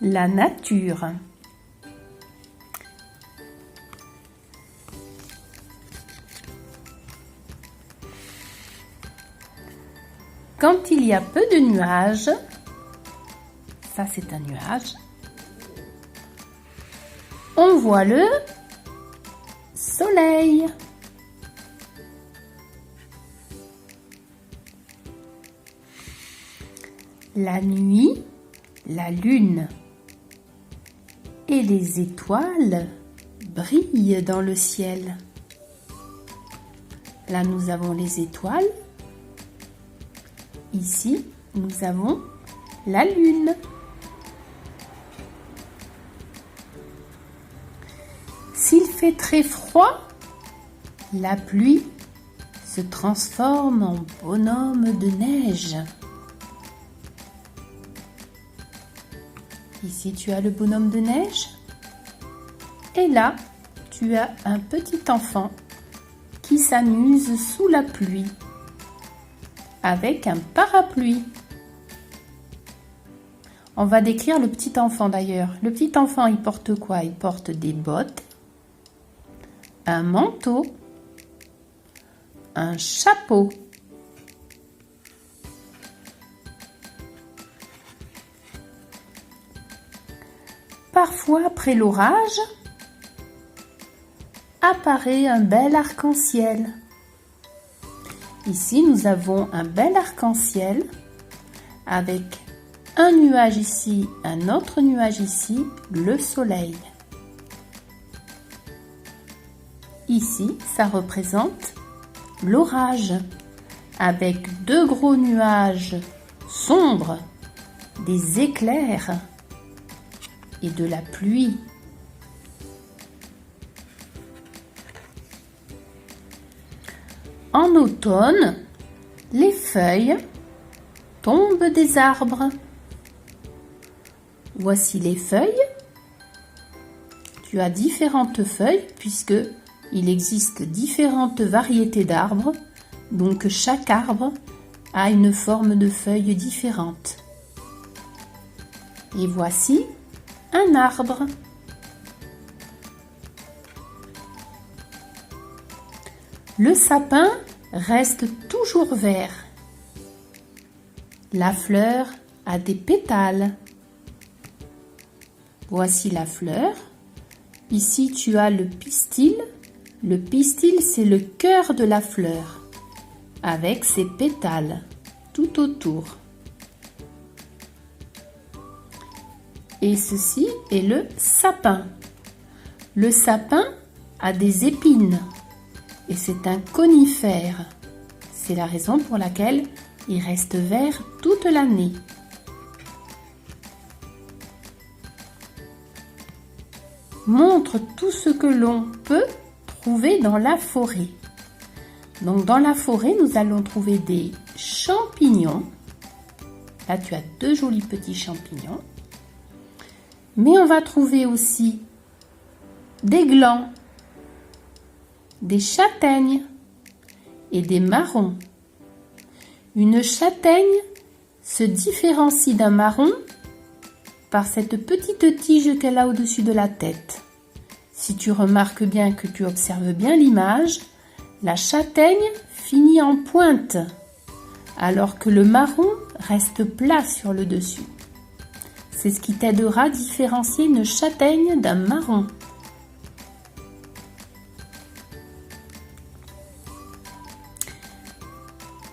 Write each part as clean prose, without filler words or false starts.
la nature. Quand il y a peu de nuages, ça c'est un nuage, on voit le soleil. La nuit, la lune et les étoiles brillent dans le ciel. Là, nous avons les étoiles. Ici, nous avons la lune. S'il fait très froid, la pluie se transforme en bonhomme de neige. Ici, tu as le bonhomme de neige. Et là, tu as un petit enfant qui s'amuse sous la pluie avec un parapluie. On va décrire le petit enfant d'ailleurs. Le petit enfant, il porte quoi? Il porte des bottes, un manteau, un chapeau. Parfois, après l'orage, apparaît un bel arc-en-ciel. Ici, nous avons un bel arc-en-ciel avec un nuage ici, un autre nuage ici, le soleil. Ici, ça représente l'orage avec deux gros nuages sombres, des éclairs et de la pluie. En automne, les feuilles tombent des arbres. Voici les feuilles. Tu as différentes feuilles puisque il existe différentes variétés d'arbres. Donc chaque arbre a une forme de feuille différente. Et voici un arbre. Le sapin reste toujours vert. La fleur a des pétales. Voici la fleur. Ici, tu as le pistil. Le pistil, c'est le cœur de la fleur, avec ses pétales tout autour. Et ceci est le sapin. Le sapin a des épines. Et c'est un conifère. C'est la raison pour laquelle il reste vert toute l'année. Montre tout ce que l'on peut trouver dans la forêt. Donc dans la forêt, nous allons trouver des champignons. Là, tu as deux jolis petits champignons. Mais on va trouver aussi des glands, des châtaignes et des marrons. Une châtaigne se différencie d'un marron par cette petite tige qu'elle a au-dessus de la tête. Si tu remarques bien, que tu observes bien l'image, la châtaigne finit en pointe, alors que le marron reste plat sur le dessus. C'est ce qui t'aidera à différencier une châtaigne d'un marron.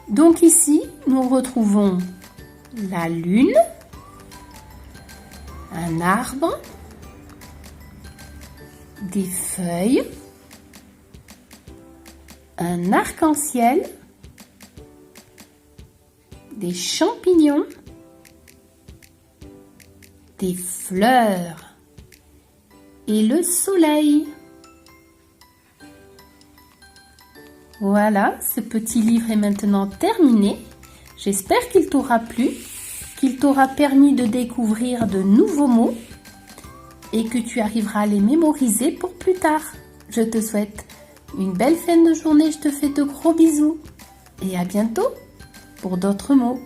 Donc ici, nous retrouvons la lune, un arbre, des feuilles, un arc-en-ciel, des champignons, des fleurs et le soleil. Voilà, ce petit livre est maintenant terminé. J'espère qu'il t'aura plu, qu'il t'aura permis de découvrir de nouveaux mots et que tu arriveras à les mémoriser pour plus tard. Je te souhaite une belle fin de journée, je te fais de gros bisous et à bientôt pour d'autres mots.